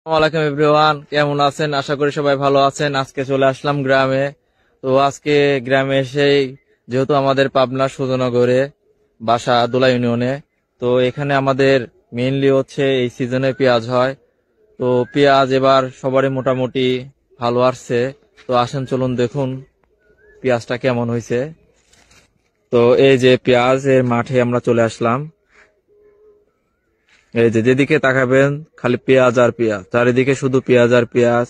আসসালামু আলাইকুম এভরিওয়ান, কেমন আছেন? আশা করি সবাই ভালো আছেন। আজকে চলে আসলাম গ্রামে। তো আজকে গ্রামে এসেই, যেহেতু আমাদের পাবনা সুজনগরে বাসা দোলা ইউনিয়নে, তো এখানে আমাদের মেইনলি হচ্ছে এই সিজনে পেঁয়াজ হয়। তো পেঁয়াজ এবার সবারই মোটামুটি ভালো আসছে। তো আসেন চলুন দেখুন পেঁয়াজটা কেমন হয়েছে। তো এই যে পেঁয়াজ এর মাঠে আমরা চলে আসলাম। এই যে যেদিকে তাকাবেন খালি পেঁয়াজ আর পেঁয়াজ, চারিদিকে শুধু পেঁয়াজ আর পেঁয়াজ।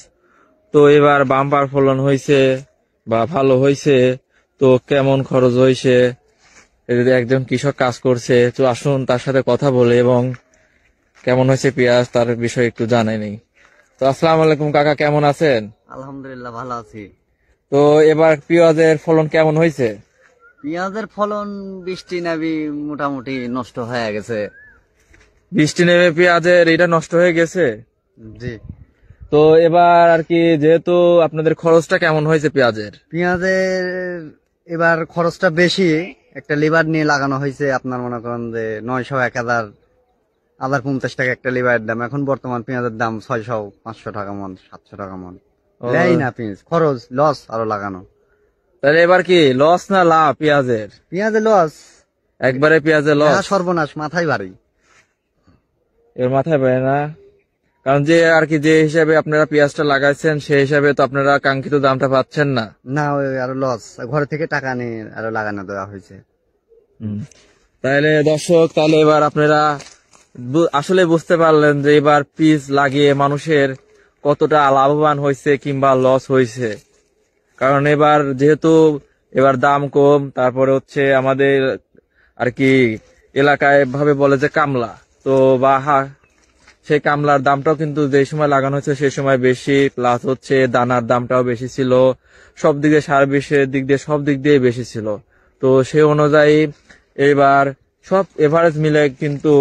তো এবার বাম্পার ফলন হয়েছে বা ভালো হয়েছে, তো কেমন খরচ হয়েছে, একজন কৃষক কাজ করছে, তো আসুন তার সাথে কথা বলে এবং কেমন হয়েছে পেঁয়াজ তার বিষয়ে একটু জানাই নেই। তো আসসালামু আলাইকুম কাকা, কেমন আছেন? আলহামদুলিল্লাহ ভালো আছি। তো এবার পেঁয়াজের ফলন কেমন হয়েছে? পেঁয়াজের ফলন বৃষ্টি নাবি মোটামুটি নষ্ট হয়ে গেছে। বৃষ্টি নেমে পেঁয়াজের এটা নষ্ট হয়ে গেছে। জি। তো এবার আর কি, যেহেতু আপনাদের খরচটা কেমন হয়েছে পেঁয়াজের? পেঁয়াজের এবার খরচটা বেশি। একটা লিভার নিয়ে লাগানো হয়েছে, আপনার মনে করেন যে 900 1000 50 টাকা একটা লিভারের দাম। এখন বর্তমান পেঁয়াজের দাম 600 500 টাকা মন, 700 টাকা মন। ও, লেই না পেঁয়াজ, খরচ লস আরো লাগানো। তাহলে এবার কি লস না লাভ পেঁয়াজের? পেঁয়াজে লস, একবারে পেঁয়াজে লস। সর্বনাশ, মাথায় বাড়ি। এর মাথায় পায় না, কারণ যে আর কি যে হিসাবে আপনারা পেঁয়াজটা লাগাইছেন সেই হিসাবে তো আপনারা কাঙ্ক্ষিত দামটা পাচ্ছেন না। না, ওই আরো লস, ঘর থেকে টাকা নিয়ে আরো লাগানো দেওয়া হয়েছে। হুম। তাহলে দর্শক, তাহলে এবার আপনারা আসলে বুঝতে পারলেন যে এবার পিস লাগিয়ে মানুষের কতটা লাভবান হয়েছে কিংবা লস হয়েছে। কারণ এবার যেহেতু এবার দাম কম, তারপরে হচ্ছে আমাদের আর কি এলাকায় ভাবে বলে যে কামলা, তো বা সেই কামলার দামটাও কিন্তু যে সময় লাগানো হয়েছে সেই সময় বেশি, প্লাস হচ্ছে দানার দামটাও বেশি ছিল, সব দিক দিয়ে সার বিষের দিক দিয়ে সব দিক দিয়ে বেশি ছিল। তো সেই অনুযায়ী এবার সব এভারেজ মিলে কিন্তু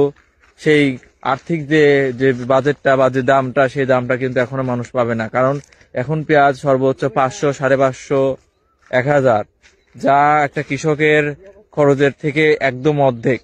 সেই আর্থিক যে যে বাজেটটা বা যে দামটা, সেই দামটা কিন্তু এখনো মানুষ পাবে না। কারণ এখন পেঁয়াজ সর্বোচ্চ 500, 550, 1000, যা একটা কৃষকের খরচের থেকে একদম অর্ধেক।